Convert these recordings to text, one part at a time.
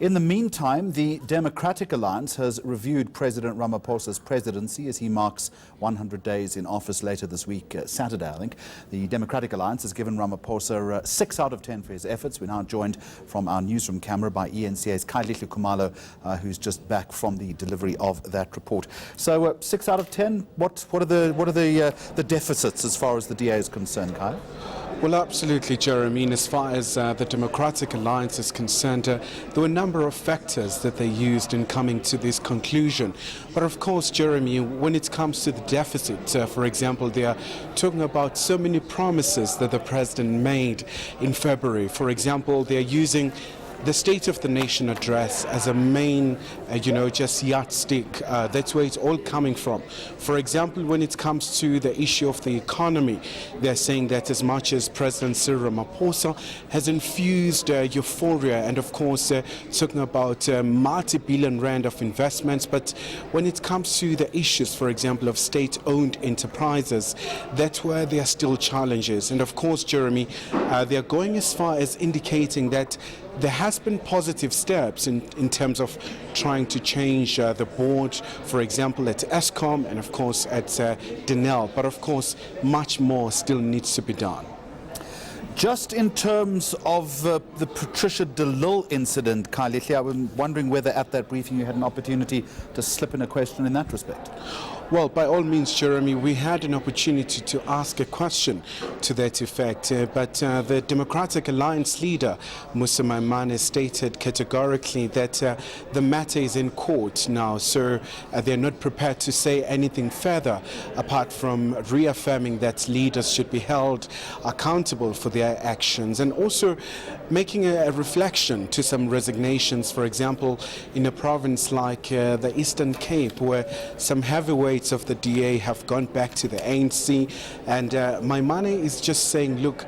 In the meantime, the Democratic Alliance has reviewed President Ramaphosa's presidency as he marks 100 days in office later this week, Saturday, I think. The Democratic Alliance has given Ramaphosa 6 out of 10 for his efforts. We're now joined from our newsroom camera by eNCA's Khayelihle Khumalo, who's just back from the delivery of that report. So 6 out of 10, what are the deficits as far as the DA is concerned, Kyle? Well, absolutely, Jeremy. As far as the Democratic Alliance is concerned, there were a number of factors that they used in coming to this conclusion. But of course, Jeremy, when it comes to the deficit, for example, they are talking about so many promises that the president made in February. For example, they are using the State of the Nation address as a main, just yardstick. That's where it's all coming from. For example, when it comes to the issue of the economy, they're saying that as much as President Cyril Ramaphosa has infused euphoria and, of course, talking about multi-billion rand of investments, but when it comes to the issues, for example, of state-owned enterprises, that's where there are still challenges. And, of course, Jeremy, they're going as far as indicating that there has been positive steps in terms of trying to change the board, for example, at ESCOM and, of course, at Denel. But, of course, much more still needs to be done. Just in terms of the Patricia de Lille incident, Khayelihle, I was wondering whether at that briefing you had an opportunity to slip in a question in that respect. Well, by all means, Jeremy, we had an opportunity to ask a question to that effect, but the Democratic Alliance leader, Musa Maimane, stated categorically that the matter is in court now, so they're not prepared to say anything further apart from reaffirming that leaders should be held accountable for their actions, and also making a reflection to some resignations, for example, in a province like the Eastern Cape, where some heavyweights of the DA have gone back to the ANC, and Maimane is just saying, look,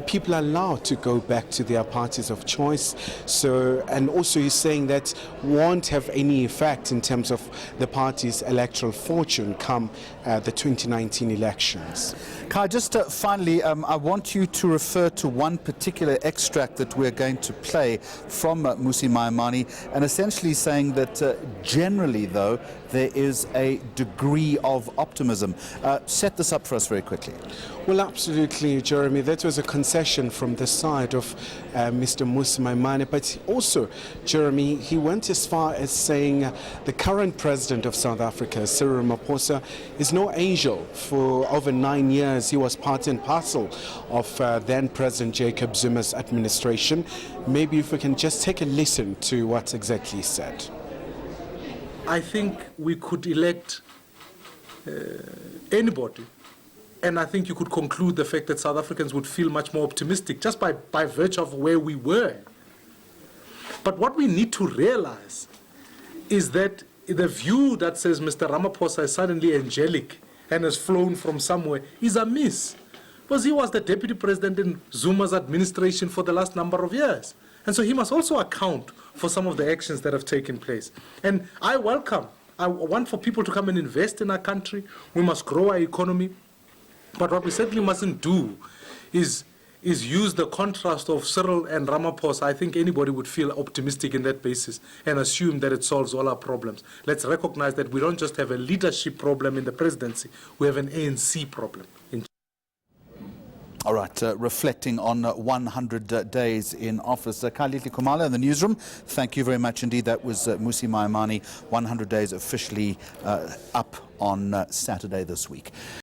people are allowed to go back to their parties of choice. So, and also he's saying that won't have any effect in terms of the party's electoral fortune come the 2019 elections. Kai, just finally, I want you to refer to one particular extract that we're going to play from Musi Maimane, and essentially saying that generally, though, there is a degree of optimism. Set this up for us very quickly. Well, absolutely, Jeremy. That was a concession from the side of Mr. Musi Maimane. But also, Jeremy, he went as far as saying the current president of South Africa, Cyril Ramaphosa, is no angel. For over 9 years, he was part and parcel of then President Jacob Zuma's administration. Maybe if we can just take a listen to what exactly he said. I think we could elect anybody, and I think you could conclude the fact that South Africans would feel much more optimistic just by virtue of where we were. But what we need to realize is that the view that says Mr. Ramaphosa is suddenly angelic and has flown from somewhere is a miss, because he was the deputy president in Zuma's administration for the last number of years. And so he must also account for some of the actions that have taken place. And I want for people to come and invest in our country. We must grow our economy. But what we certainly mustn't do is use the contrast of Cyril and Ramaphosa. I think anybody would feel optimistic in that basis and assume that it solves all our problems. Let's recognize that we don't just have a leadership problem in the presidency, we have an ANC problem. All right, reflecting on 100 days in office. Khayelihle Khumalo in the newsroom, thank you very much indeed. That was Musi Maimane, 100 days officially up on Saturday this week.